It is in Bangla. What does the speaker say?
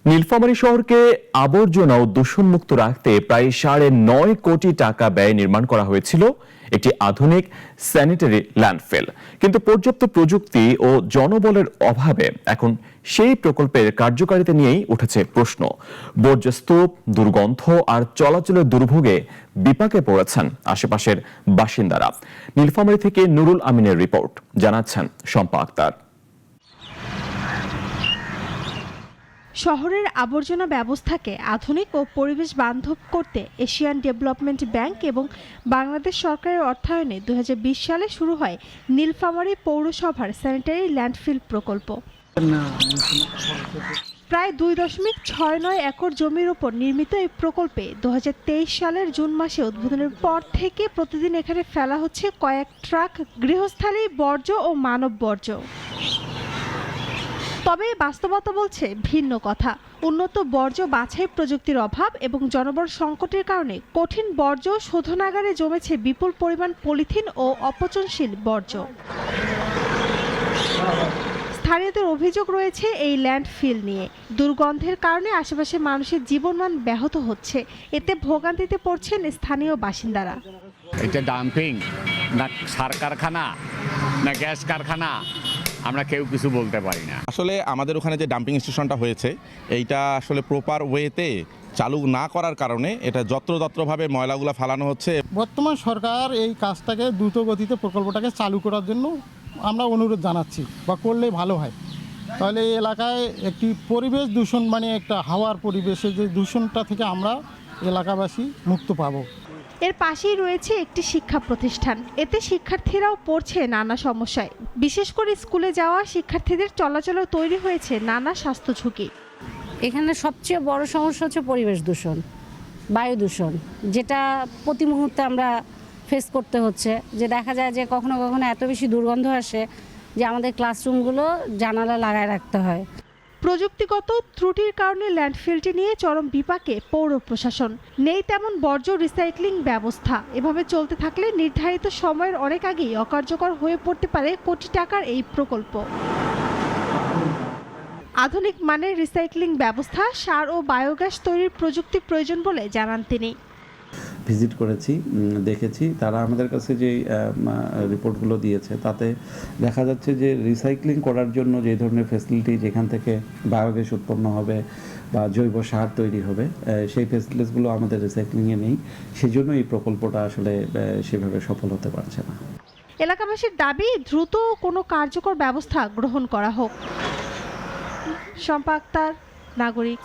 নীলফামারী শহরকে আবর্জনা ও দূষণমুক্ত রাখতে প্রায় 9.5 কোটি টাকা ব্যয়ে নির্মাণ করা হয়েছিল একটি আধুনিক স্যানিটারি ল্যান্ডফিল। কিন্তু পর্যাপ্ত প্রযুক্তি ও জনবলের অভাবে এখন সেই প্রকল্পের কার্যকারিতা নিয়েই উঠেছে প্রশ্ন। বর্জ্যস্তূপ, দুর্গন্ধ আর চলাচলের দুর্ভোগে বিপাকে পড়েছেন আশেপাশের বাসিন্দারা। নীলফামারী থেকে নুরুল আমিনের রিপোর্ট, জানাচ্ছেন শম্পা আক্তার। শহরের আবর্জনা ব্যবস্থাকে আধুনিক ও পরিবেশ বান্ধব করতে এশিয়ান ডেভেলপমেন্ট ব্যাংক এবং বাংলাদেশ সরকারের অর্থায়নে 2020 সালে শুরু হয় নীলফামারী পৌরসভার স্যানিটারি ল্যান্ডফিল প্রকল্প। প্রায় 2.69 একর জমির উপর নির্মিত এই প্রকল্পে 2023 সালের জুন মাসে উদ্বোধনের পর থেকে প্রতিদিন এখানে ফেলা হচ্ছে কয়েক ট্রাক গৃহস্থালী বর্জ্য ও মানব বর্জ্য। তবে বাস্তবতা বলছে ভিন্ন কথা। উন্নত বর্জ্য বাছাই প্রযুক্তির অভাব এবং জনবল সংকটের কারণে কঠিন বর্জ্য শোধনাগারে জমেছে বিপুল পরিমাণ পলিথিন ও অপচনশীল বর্জ্য। স্থানীয়দের অভিযোগ রয়েছে এই ল্যান্ডফিল নিয়ে। দুর্গন্ধের কারণে আশেপাশে মানুষের জীবনমান ব্যাহত হচ্ছে। এতে ভোগান্তিতে পড়ছেন স্থানীয় বাসিন্দারা। এটা ডাম্পিং না সার কারখানা না গ্যাস কারখানা, আমরা কেউ কিছু বলতে পারি না। আসলে আমাদের ওখানে যে ডাম্পিং স্টেশনটা হয়েছে এইটা আসলে প্রপার ওয়েতে চালু না করার কারণে এটা যত্রতত্রভাবে ময়লাগুলো ফেলানো হচ্ছে। বর্তমান সরকার এই কাজটাকে দ্রুত গতিতে প্রকল্পটাকে চালু করার জন্য আমরা অনুরোধ জানাচ্ছি, বা করলে ভালো হয়। তাহলে এই এলাকায় একটি পরিবেশ দূষণ, মানে একটা হাওয়ার পরিবেশে যে দূষণটা থেকে আমরা এলাকাবাসী মুক্ত পাবো। এর পাশেই রয়েছে একটি শিক্ষা প্রতিষ্ঠান। এতে শিক্ষার্থীরাও পড়ছে নানা সমস্যায়। বিশেষ করে স্কুলে যাওয়া শিক্ষার্থীদের চলাচলে তৈরি হয়েছে নানা স্বাস্থ্য ঝুঁকি। এখানে সবচেয়ে বড় সমস্যা হচ্ছে পরিবেশ দূষণ, বায়ু দূষণ, যেটা প্রতি মুহূর্তে আমরা ফেস করতে হচ্ছে। যে দেখা যায় যে কখনো কখনো এত বেশি দুর্গন্ধ আসে যে আমাদের ক্লাসরুমগুলো জানালা লাগায় রাখতে হয়। প্রযুক্তিগত ত্রুটির কারণে ল্যান্ডফিলটি নিয়ে চরম বিপাকে পৌর প্রশাসন। নেই তেমন বর্জ্য রিসাইক্লিং ব্যবস্থা। এভাবে চলতে থাকলে নির্ধারিত সময়ের অনেক আগেই অকার্যকর হয়ে পড়তে পারে কোটি টাকার এই প্রকল্প। আধুনিক মানের রিসাইক্লিং ব্যবস্থা, সার ও বায়োগ্যাস তৈরির প্রযুক্তি প্রয়োজন বলে জানান তিনি। ভিজিট করেছি, দেখেছি তারা আমাদের কাছে যে রিপোর্টগুলো দিয়েছে তাতে দেখা যাচ্ছে যে রিসাইক্লিং করার জন্য যে ধরনের ফ্যাসিলিটি, যেখান থেকে বায়োগ্যাস উৎপন্ন হবে বা জৈব সার তৈরি হবে, সেই ফ্যাসিলিটিসগুলো আমাদের রিসাইক্লিংয়ে নেই। সেই জন্য এই প্রকল্পটা আসলে সেভাবে সফল হতে পারছে না। এলাকাবাসীর দাবি দ্রুত কোনো কার্যকর ব্যবস্থা গ্রহণ করা হোক। শম্পা আক্তার, নাগরিক।